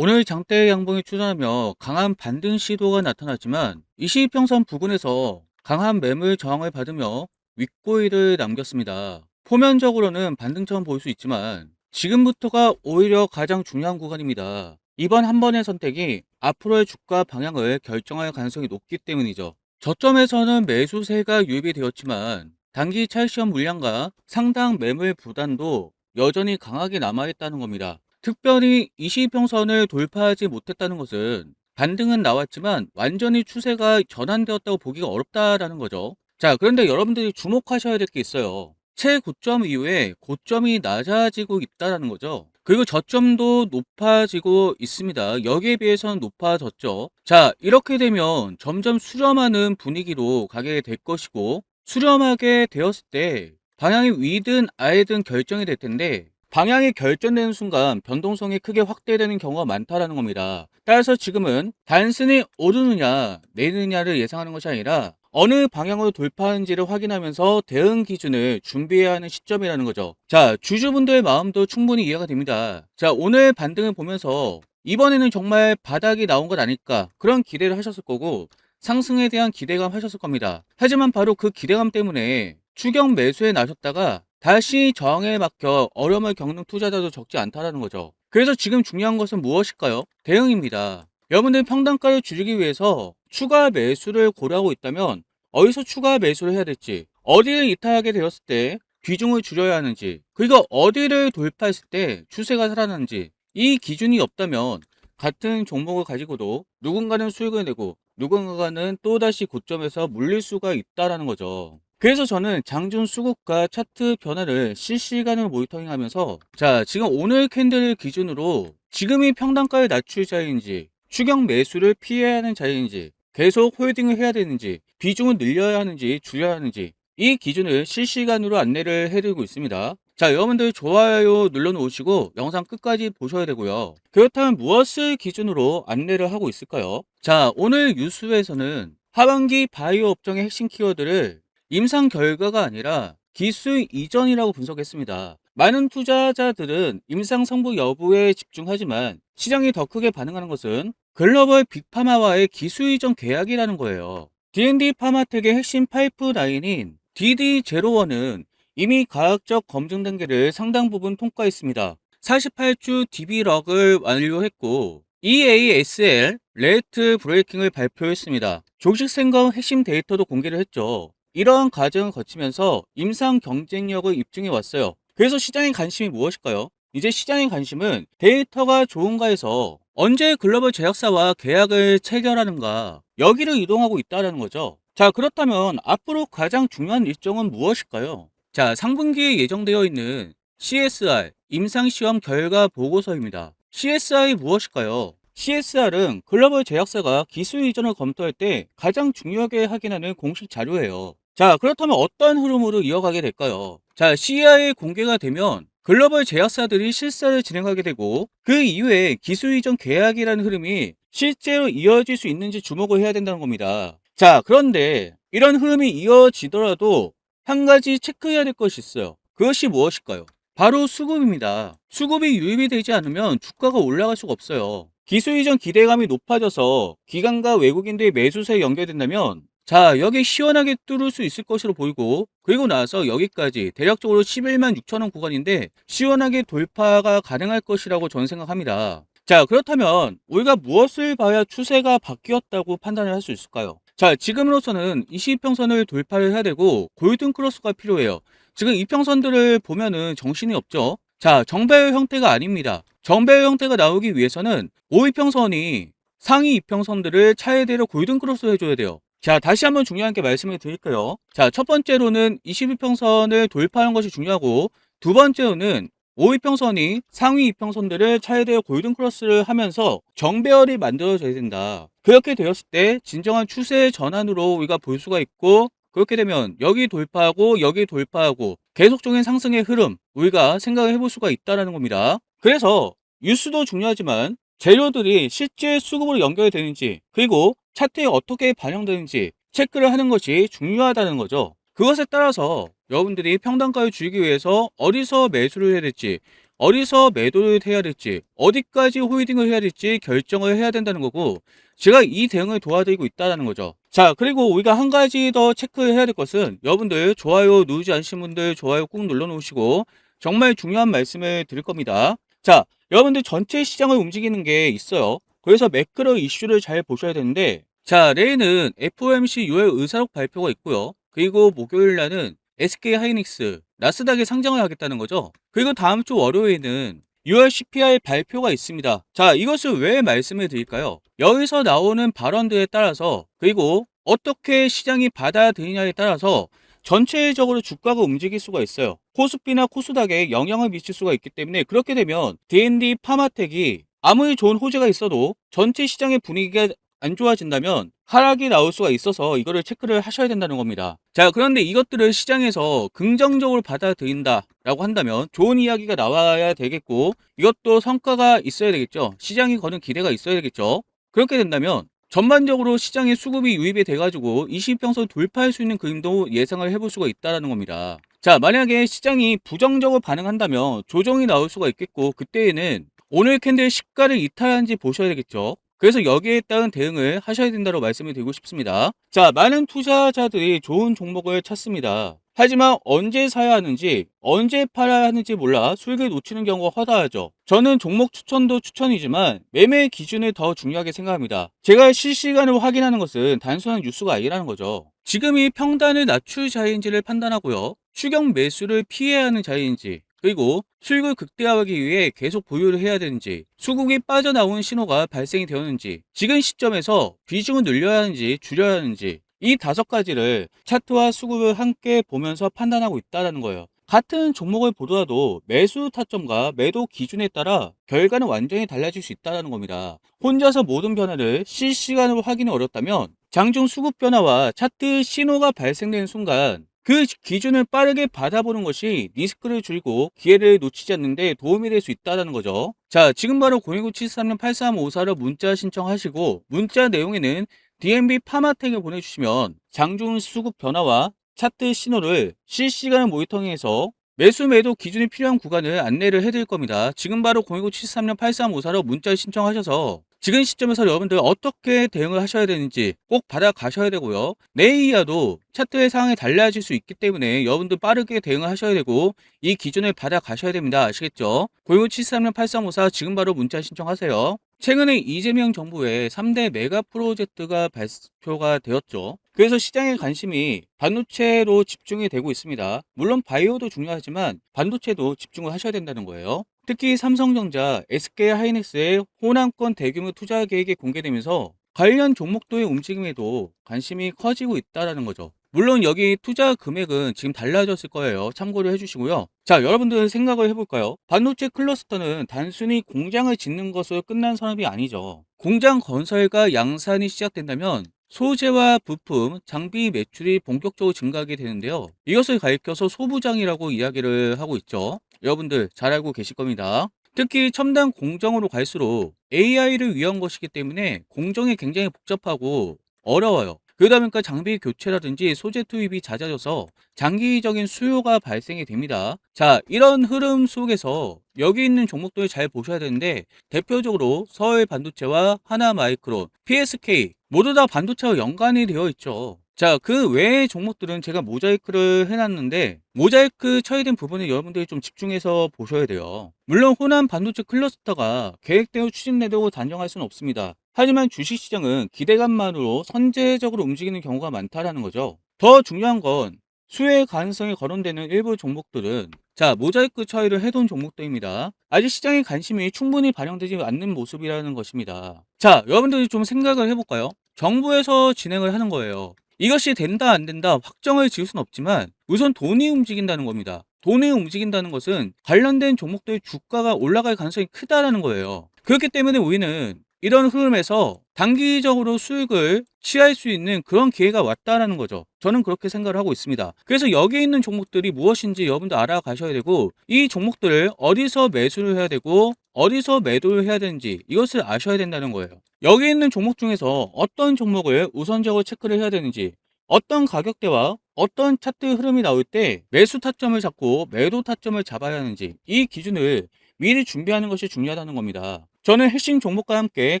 오늘 장대 양봉이 출현하며 강한 반등 시도가 나타났지만 22평선 부근에서 강한 매물 저항을 받으며 윗꼬리를 남겼습니다. 표면적으로는 반등처럼 보일 수 있지만 지금부터가 오히려 가장 중요한 구간입니다. 이번 한 번의 선택이 앞으로의 주가 방향을 결정할 가능성이 높기 때문이죠. 저점에서는 매수세가 유입이 되었지만 단기 차익시험 물량과 상당 매물 부담도 여전히 강하게 남아있다는 겁니다. 특별히 22평선을 돌파하지 못했다는 것은 반등은 나왔지만 완전히 추세가 전환되었다고 보기가 어렵다라는 거죠. 자, 그런데 여러분들이 주목하셔야 될 게 있어요. 최고점 이후에 고점이 낮아지고 있다는 거죠. 그리고 저점도 높아지고 있습니다. 여기에 비해서는 높아졌죠. 자, 이렇게 되면 점점 수렴하는 분위기로 가게 될 것이고, 수렴하게 되었을 때 방향이 위든 아래든 결정이 될 텐데, 방향이 결정되는 순간 변동성이 크게 확대되는 경우가 많다라는 겁니다. 따라서 지금은 단순히 오르느냐 내리느냐를 예상하는 것이 아니라 어느 방향으로 돌파하는지를 확인하면서 대응 기준을 준비해야 하는 시점이라는 거죠. 자, 주주분들의 마음도 충분히 이해가 됩니다. 자, 오늘 반등을 보면서 이번에는 정말 바닥이 나온 것 아닐까 그런 기대를 하셨을 거고 상승에 대한 기대감 하셨을 겁니다. 하지만 바로 그 기대감 때문에 추격 매수에 나섰다가 다시 저항에 막혀 어려움을 겪는 투자자도 적지 않다라는 거죠. 그래서 지금 중요한 것은 무엇일까요? 대응입니다. 여러분들 평단가를 줄이기 위해서 추가 매수를 고려하고 있다면 어디서 추가 매수를 해야 될지, 어디를 이탈하게 되었을 때 비중을 줄여야 하는지, 그리고 어디를 돌파했을 때 추세가 살아나는지 이 기준이 없다면 같은 종목을 가지고도 누군가는 수익을 내고 누군가는 또다시 고점에서 물릴 수가 있다라는 거죠. 그래서 저는 장중 수급과 차트 변화를 실시간으로 모니터링하면서 자, 지금 오늘 캔들을 기준으로 지금이 평단가를 낮출 자리인지 추격 매수를 피해야 하는 자리인지 계속 홀딩을 해야 되는지 비중을 늘려야 하는지 줄여야 하는지 이 기준을 실시간으로 안내를 해드리고 있습니다. 자, 여러분들 좋아요 눌러 놓으시고 영상 끝까지 보셔야 되고요. 그렇다면 무엇을 기준으로 안내를 하고 있을까요? 자, 오늘 뉴스에서는 하반기 바이오 업종의 핵심 키워드를 임상 결과가 아니라 기술 이전이라고 분석했습니다. 많은 투자자들은 임상 성부 여부에 집중하지만 시장이 더 크게 반응하는 것은 글로벌 빅파마와의 기술 이전 계약이라는 거예요. D&D 파마텍의 핵심 파이프라인인 DD01은 이미 과학적 검증 단계를 상당 부분 통과했습니다. 48주 DB럭을 완료했고 EASL 레이트 브레이킹을 발표했습니다. 조직 생성 핵심 데이터도 공개를 했죠. 이러한 과정을 거치면서 임상 경쟁력을 입증해 왔어요. 그래서 시장의 관심이 무엇일까요? 이제 시장의 관심은 데이터가 좋은가에서 언제 글로벌 제약사와 계약을 체결하는가 여기를 이동하고 있다는 거죠. 자, 그렇다면 앞으로 가장 중요한 일정은 무엇일까요? 자, 상분기에 예정되어 있는 CSR 임상시험 결과 보고서입니다. CSR이 무엇일까요? CSR은 글로벌 제약사가 기술 이전을 검토할 때 가장 중요하게 확인하는 공식 자료예요. 자, 그렇다면 어떤 흐름으로 이어가게 될까요? 자, CII 공개가 되면 글로벌 제약사들이 실사를 진행하게 되고 그 이후에 기술 이전 계약이라는 흐름이 실제로 이어질 수 있는지 주목을 해야 된다는 겁니다. 자, 그런데 이런 흐름이 이어지더라도 한 가지 체크해야 될 것이 있어요. 그것이 무엇일까요? 바로 수급입니다. 수급이 유입이 되지 않으면 주가가 올라갈 수가 없어요. 기술 이전 기대감이 높아져서 기관과 외국인들의 매수세에 연결된다면 자, 여기 시원하게 뚫을 수 있을 것으로 보이고 그리고 나서 여기까지 대략적으로 11만 6천 원 구간인데 시원하게 돌파가 가능할 것이라고 저는 생각합니다. 자, 그렇다면 우리가 무엇을 봐야 추세가 바뀌었다고 판단을 할 수 있을까요? 자, 지금으로서는 22평선을 돌파를 해야 되고 골든 크로스가 필요해요. 지금 이평선들을 보면은 정신이 없죠. 자, 정배열 형태가 아닙니다. 정배열 형태가 나오기 위해서는 5이평선이 상위 이평선들을 차례대로 골든 크로스 해줘야 돼요. 자, 다시 한번 중요한 게 말씀을 드릴게요. 자, 첫 번째로는 21평선을 돌파하는 것이 중요하고 두 번째로는 5이평선이 상위 이평선들을 차례대로 골든 크로스를 하면서 정배열이 만들어져야 된다. 그렇게 되었을 때 진정한 추세 전환으로 우리가 볼 수가 있고 그렇게 되면 여기 돌파하고 여기 돌파하고 계속적인 상승의 흐름 우리가 생각을 해볼 수가 있다는 겁니다. 그래서 뉴스도 중요하지만 재료들이 실제 수급으로 연결이 되는지 그리고 차트에 어떻게 반영되는지 체크를 하는 것이 중요하다는 거죠. 그것에 따라서 여러분들이 평단가를 줄이기 위해서 어디서 매수를 해야 될지 어디서 매도를 해야 될지, 어디까지 홀딩을 해야 될지 결정을 해야 된다는 거고, 제가 이 대응을 도와드리고 있다는 거죠. 자, 그리고 우리가 한 가지 더 체크해야 될 것은, 여러분들 좋아요 누르지 않으신 분들 좋아요 꾹 눌러 놓으시고, 정말 중요한 말씀을 드릴 겁니다. 자, 여러분들 전체 시장을 움직이는 게 있어요. 그래서 매크로 이슈를 잘 보셔야 되는데, 자, 내일은 FOMC 6월 의사록 발표가 있고요. 그리고 목요일 날은 SK 하이닉스, 나스닥에 상장을 하겠다는 거죠. 그리고 다음 주 월요일에는 6월 CPI 발표가 있습니다. 자, 이것을 왜 말씀을 드릴까요? 여기서 나오는 발언들에 따라서, 그리고 어떻게 시장이 받아들이냐에 따라서 전체적으로 주가가 움직일 수가 있어요. 코스피나 코스닥에 영향을 미칠 수가 있기 때문에, 그렇게 되면 D&D 파마텍이 아무리 좋은 호재가 있어도 전체 시장의 분위기가 안 좋아진다면 하락이 나올 수가 있어서 이거를 체크를 하셔야 된다는 겁니다. 자, 그런데 이것들을 시장에서 긍정적으로 받아들인다라고 한다면 좋은 이야기가 나와야 되겠고, 이것도 성과가 있어야 되겠죠. 시장이 거는 기대가 있어야 되겠죠. 그렇게 된다면 전반적으로 시장의 수급이 유입이 돼가지고 20평선 돌파할 수 있는 그림도 예상을 해볼 수가 있다는 겁니다. 자, 만약에 시장이 부정적으로 반응한다면 조정이 나올 수가 있겠고, 그때에는 오늘 캔들 시가를 이탈한지 보셔야 되겠죠. 그래서 여기에 따른 대응을 하셔야 된다고 말씀을 드리고 싶습니다. 자, 많은 투자자들이 좋은 종목을 찾습니다. 하지만 언제 사야 하는지, 언제 팔아야 하는지 몰라 수익을 놓치는 경우가 허다하죠. 저는 종목 추천도 추천이지만 매매 기준을 더 중요하게 생각합니다. 제가 실시간으로 확인하는 것은 단순한 뉴스가 아니라는 거죠. 지금이 평단을 낮출 자리인지를 판단하고요. 추격 매수를 피해야 하는 자리인지, 그리고 수익을 극대화하기 위해 계속 보유를 해야 되는지, 수급이 빠져나오는 신호가 발생이 되었는지, 지금 시점에서 비중을 늘려야 하는지 줄여야 하는지, 이 5가지를 차트와 수급을 함께 보면서 판단하고 있다는 거예요. 같은 종목을 보더라도 매수 타점과 매도 기준에 따라 결과는 완전히 달라질 수 있다는 겁니다. 혼자서 모든 변화를 실시간으로 확인이 어렵다면 장중 수급 변화와 차트 신호가 발생되는 순간 그 기준을 빠르게 받아보는 것이 리스크를 줄이고 기회를 놓치지 않는 데 도움이 될 수 있다는 거죠. 자, 지금 바로 01073-8354로 문자 신청하시고, 문자 내용에는 DNB 파마텍을 보내주시면 장중 수급 변화와 차트 신호를 실시간 모니터링해서 매수 매도 기준이 필요한 구간을 안내를 해드릴 겁니다. 지금 바로 01073-8354로 문자 신청하셔서 지금 시점에서 여러분들 어떻게 대응을 하셔야 되는지 꼭 받아가셔야 되고요. 내일이라도 차트의 상황이 달라질 수 있기 때문에 여러분들 빠르게 대응을 하셔야 되고, 이 기준을 받아가셔야 됩니다. 아시겠죠? 01736-8354 지금 바로 문자 신청하세요. 최근에 이재명 정부의 3대 메가 프로젝트가 발표가 되었죠. 그래서 시장의 관심이 반도체로 집중이 되고 있습니다. 물론 바이오도 중요하지만 반도체도 집중을 하셔야 된다는 거예요. 특히 삼성전자, SK 하이닉스의 호남권 대규모 투자 계획이 공개되면서 관련 종목도의 움직임에도 관심이 커지고 있다는 거죠. 물론 여기 투자 금액은 지금 달라졌을 거예요. 참고를 해주시고요. 자, 여러분들 생각을 해볼까요? 반도체 클러스터는 단순히 공장을 짓는 것으로 끝난 산업이 아니죠. 공장 건설과 양산이 시작된다면 소재와 부품, 장비 매출이 본격적으로 증가하게 되는데요. 이것을 가리켜서 소부장이라고 이야기를 하고 있죠. 여러분들 잘 알고 계실 겁니다. 특히 첨단 공정으로 갈수록 AI를 위한 것이기 때문에 공정이 굉장히 복잡하고 어려워요. 그러다 보니까 장비 교체라든지 소재 투입이 잦아져서 장기적인 수요가 발생이 됩니다. 자, 이런 흐름 속에서 여기 있는 종목들을 잘 보셔야 되는데, 대표적으로 서울 반도체와 하나마이크론, PSK 모두 다 반도체와 연관이 되어 있죠. 자, 그 외의 종목들은 제가 모자이크를 해놨는데, 모자이크 처리된 부분에 여러분들이 좀 집중해서 보셔야 돼요. 물론 호남 반도체 클러스터가 계획대로 추진되고 단정할 수는 없습니다. 하지만 주식시장은 기대감만으로 선제적으로 움직이는 경우가 많다라는 거죠. 더 중요한 건 수혜 가능성이 거론되는 일부 종목들은, 자, 모자이크 처리를 해둔 종목들입니다. 아직 시장의 관심이 충분히 반영되지 않는 모습이라는 것입니다. 자, 여러분들이 좀 생각을 해볼까요? 정부에서 진행을 하는 거예요. 이것이 된다 안 된다 확정을 지을 수는 없지만 우선 돈이 움직인다는 겁니다. 돈이 움직인다는 것은 관련된 종목들의 주가가 올라갈 가능성이 크다라는 거예요. 그렇기 때문에 우리는 이런 흐름에서 단기적으로 수익을 취할 수 있는 그런 기회가 왔다라는 거죠. 저는 그렇게 생각을 하고 있습니다. 그래서 여기 있는 종목들이 무엇인지 여러분들 알아가셔야 되고, 이 종목들을 어디서 매수를 해야 되고 어디서 매도를 해야 되는지 이것을 아셔야 된다는 거예요. 여기 있는 종목 중에서 어떤 종목을 우선적으로 체크를 해야 되는지, 어떤 가격대와 어떤 차트 흐름이 나올 때 매수 타점을 잡고 매도 타점을 잡아야 하는지, 이 기준을 미리 준비하는 것이 중요하다는 겁니다. 저는 해싱 종목과 함께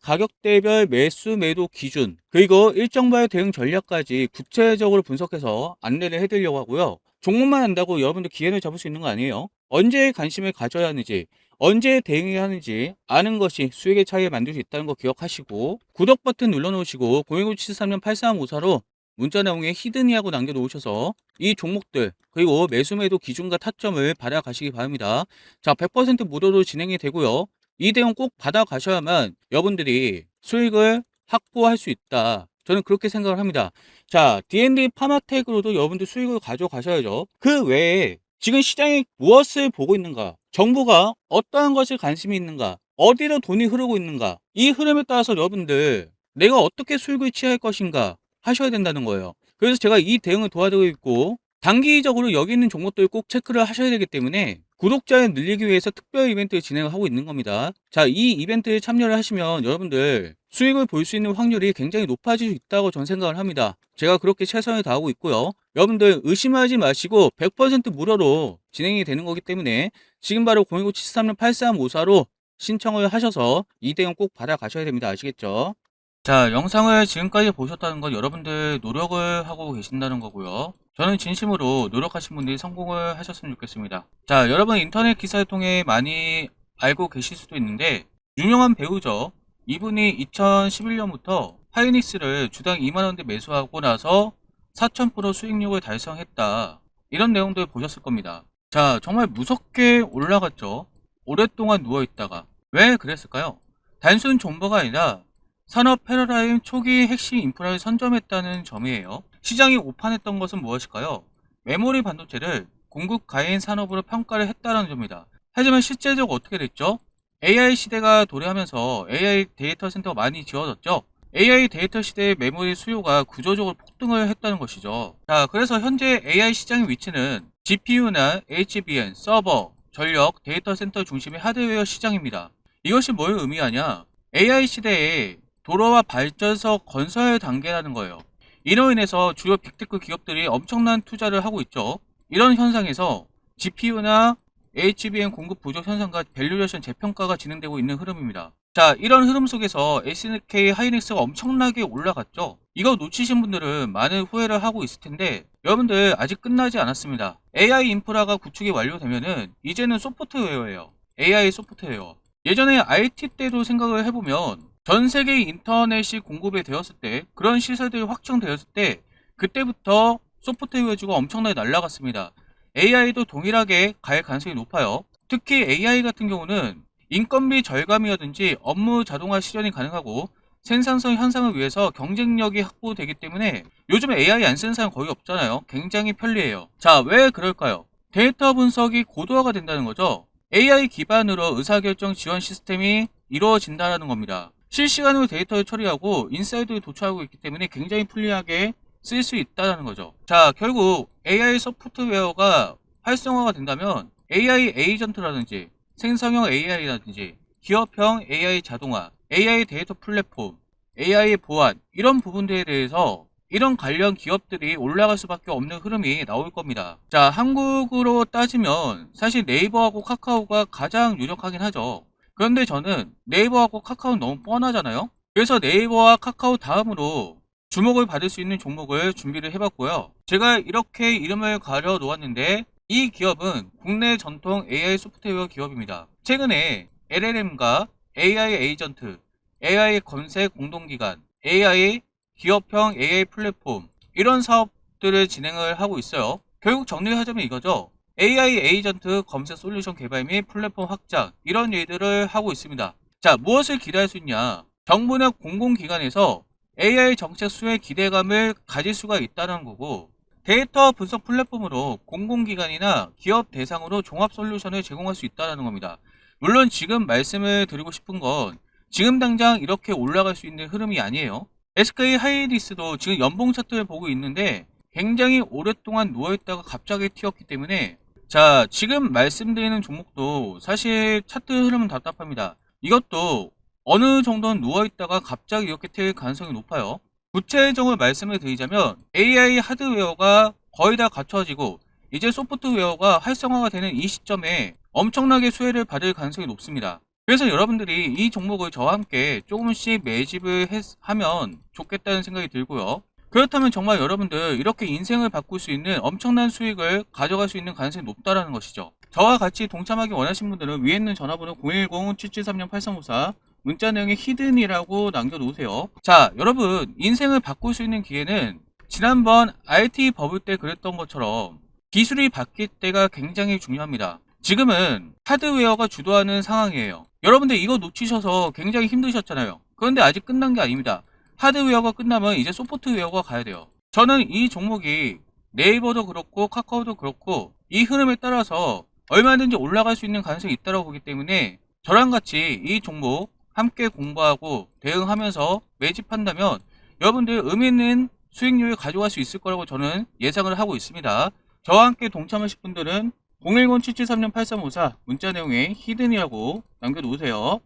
가격대별 매수 매도 기준 그리고 일정별 대응 전략까지 구체적으로 분석해서 안내를 해드리려고 하고요. 종목만 안다고 여러분들 기회를 잡을 수 있는 거 아니에요. 언제 관심을 가져야 하는지 언제 대응해야 하는지 아는 것이 수익의 차이를 만들 수 있다는 거 기억하시고 구독 버튼 눌러놓으시고 01073-8354로 문자 내용에 히든이하고 남겨놓으셔서 이 종목들 그리고 매수 매도 기준과 타점을 받아가시기 바랍니다. 자, 100% 무료로 진행이 되고요. 이 대응 꼭 받아가셔야만 여러분들이 수익을 확보할 수 있다. 저는 그렇게 생각을 합니다. 자, D&D 파마텍으로도 여러분들 수익을 가져가셔야죠. 그 외에 지금 시장이 무엇을 보고 있는가? 정부가 어떠한 것에 관심이 있는가? 어디로 돈이 흐르고 있는가? 이 흐름에 따라서 여러분들 내가 어떻게 수익을 취할 것인가 하셔야 된다는 거예요. 그래서 제가 이 대응을 도와드리고 있고 단기적으로 여기 있는 종목들 꼭 체크를 하셔야 되기 때문에 구독자를 늘리기 위해서 특별 이벤트를 진행을 하고 있는 겁니다. 자, 이 이벤트에 참여를 하시면 여러분들 수익을 볼 수 있는 확률이 굉장히 높아질 수 있다고 저는 생각을 합니다. 제가 그렇게 최선을 다하고 있고요. 여러분들 의심하지 마시고 100% 무료로 진행이 되는 거기 때문에 지금 바로 01073-8354로 신청을 하셔서 이 대응 꼭 받아가셔야 됩니다. 아시겠죠? 자, 영상을 지금까지 보셨다는 건 여러분들 노력을 하고 계신다는 거고요. 저는 진심으로 노력하신 분들이 성공을 하셨으면 좋겠습니다. 자, 여러분 인터넷 기사를 통해 많이 알고 계실 수도 있는데 유명한 배우죠. 이분이 2011년부터 하이닉스를 주당 2만원대 매수하고 나서 4000% 수익률을 달성했다. 이런 내용들 보셨을 겁니다. 자, 정말 무섭게 올라갔죠. 오랫동안 누워있다가. 왜 그랬을까요? 단순 존버가 아니라 산업 패러다임 초기 핵심 인프라를 선점했다는 점이에요. 시장이 오판했던 것은 무엇일까요? 메모리 반도체를 공급 가해인 산업으로 평가를 했다는 점입니다. 하지만 실제적으로 어떻게 됐죠? AI 시대가 도래하면서 AI 데이터 센터가 많이 지어졌죠? AI 데이터 시대의 메모리 수요가 구조적으로 폭등을 했다는 것이죠. 자, 그래서 현재 AI 시장의 위치는 GPU나 HBM, 서버, 전력, 데이터 센터 중심의 하드웨어 시장입니다. 이것이 뭘 의미하냐? AI 시대에 도로와 발전소 건설 단계라는 거예요. 이로 인해서 주요 빅테크 기업들이 엄청난 투자를 하고 있죠. 이런 현상에서 GPU나 HBM 공급 부족 현상과 밸류레이션 재평가가 진행되고 있는 흐름입니다. 자, 이런 흐름 속에서 SK 하이닉스가 엄청나게 올라갔죠. 이거 놓치신 분들은 많은 후회를 하고 있을 텐데 여러분들 아직 끝나지 않았습니다. AI 인프라가 구축이 완료되면은 이제는 소프트웨어예요. AI 소프트웨어. 예전에 IT 때도 생각을 해보면 전 세계 인터넷이 공급이 되었을 때 그런 시설들이 확충되었을 때 그때부터 소프트웨어주가 엄청나게 날아갔습니다. AI도 동일하게 갈 가능성이 높아요. 특히 AI 같은 경우는 인건비 절감이라든지 업무 자동화 실현이 가능하고 생산성 향상을 위해서 경쟁력이 확보되기 때문에 요즘 AI 안 쓰는 사람 거의 없잖아요. 굉장히 편리해요. 자, 왜 그럴까요? 데이터 분석이 고도화가 된다는 거죠. AI 기반으로 의사결정 지원 시스템이 이루어진다는 겁니다. 실시간으로 데이터를 처리하고 인사이드를 도출하고 있기 때문에 굉장히 편리하게 쓸 수 있다는 거죠. 자, 결국 AI 소프트웨어가 활성화가 된다면 AI 에이전트라든지 생성형 AI라든지 기업형 AI 자동화, AI 데이터 플랫폼, AI 보안 이런 부분들에 대해서 이런 관련 기업들이 올라갈 수밖에 없는 흐름이 나올 겁니다. 자, 한국으로 따지면 사실 네이버하고 카카오가 가장 유력하긴 하죠. 그런데 저는 네이버하고 카카오는 너무 뻔하잖아요. 그래서 네이버와 카카오 다음으로 주목을 받을 수 있는 종목을 준비를 해봤고요. 제가 이렇게 이름을 가려 놓았는데 이 기업은 국내 전통 AI 소프트웨어 기업입니다. 최근에 LLM과 AI 에이전트, AI 검색 공동기관, AI 기업형 AI 플랫폼 이런 사업들을 진행을 하고 있어요. 결국 정리하자면 이거죠. AI 에이전트 검색 솔루션 개발 및 플랫폼 확장 이런 일들을 하고 있습니다. 자, 무엇을 기대할 수 있냐? 정부나 공공기관에서 AI 정책 수혜 기대감을 가질 수가 있다는 거고 데이터 분석 플랫폼으로 공공기관이나 기업 대상으로 종합 솔루션을 제공할 수 있다는 겁니다. 물론 지금 말씀을 드리고 싶은 건 지금 당장 이렇게 올라갈 수 있는 흐름이 아니에요. SK 하이닉스도 지금 연봉 차트를 보고 있는데 굉장히 오랫동안 누워있다가 갑자기 튀었기 때문에 자, 지금 말씀드리는 종목도 사실 차트 흐름은 답답합니다. 이것도 어느 정도는 누워있다가 갑자기 이렇게 튈 가능성이 높아요. 구체적으로 말씀을 드리자면 AI 하드웨어가 거의 다 갖춰지고 이제 소프트웨어가 활성화가 되는 이 시점에 엄청나게 수혜를 받을 가능성이 높습니다. 그래서 여러분들이 이 종목을 저와 함께 조금씩 매집을 하면 좋겠다는 생각이 들고요. 그렇다면 정말 여러분들 이렇게 인생을 바꿀 수 있는 엄청난 수익을 가져갈 수 있는 가능성이 높다라는 것이죠. 저와 같이 동참하기 원하시는 분들은 위에 있는 전화번호 010-7736-8354 문자 내용에 히든이라고 남겨놓으세요. 자, 여러분 인생을 바꿀 수 있는 기회는 지난번 RT 버블 때 그랬던 것처럼 기술이 바뀔 때가 굉장히 중요합니다. 지금은 하드웨어가 주도하는 상황이에요. 여러분들 이거 놓치셔서 굉장히 힘드셨잖아요. 그런데 아직 끝난 게 아닙니다. 하드웨어가 끝나면 이제 소프트웨어가 가야 돼요. 저는 이 종목이 네이버도 그렇고 카카오도 그렇고 이 흐름에 따라서 얼마든지 올라갈 수 있는 가능성이 있다고 보기 때문에 저랑 같이 이 종목 함께 공부하고 대응하면서 매집한다면 여러분들 의미 있는 수익률을 가져갈 수 있을 거라고 저는 예상을 하고 있습니다. 저와 함께 동참하실 분들은 010-7736-8354 문자 내용에 히든이라고 남겨놓으세요.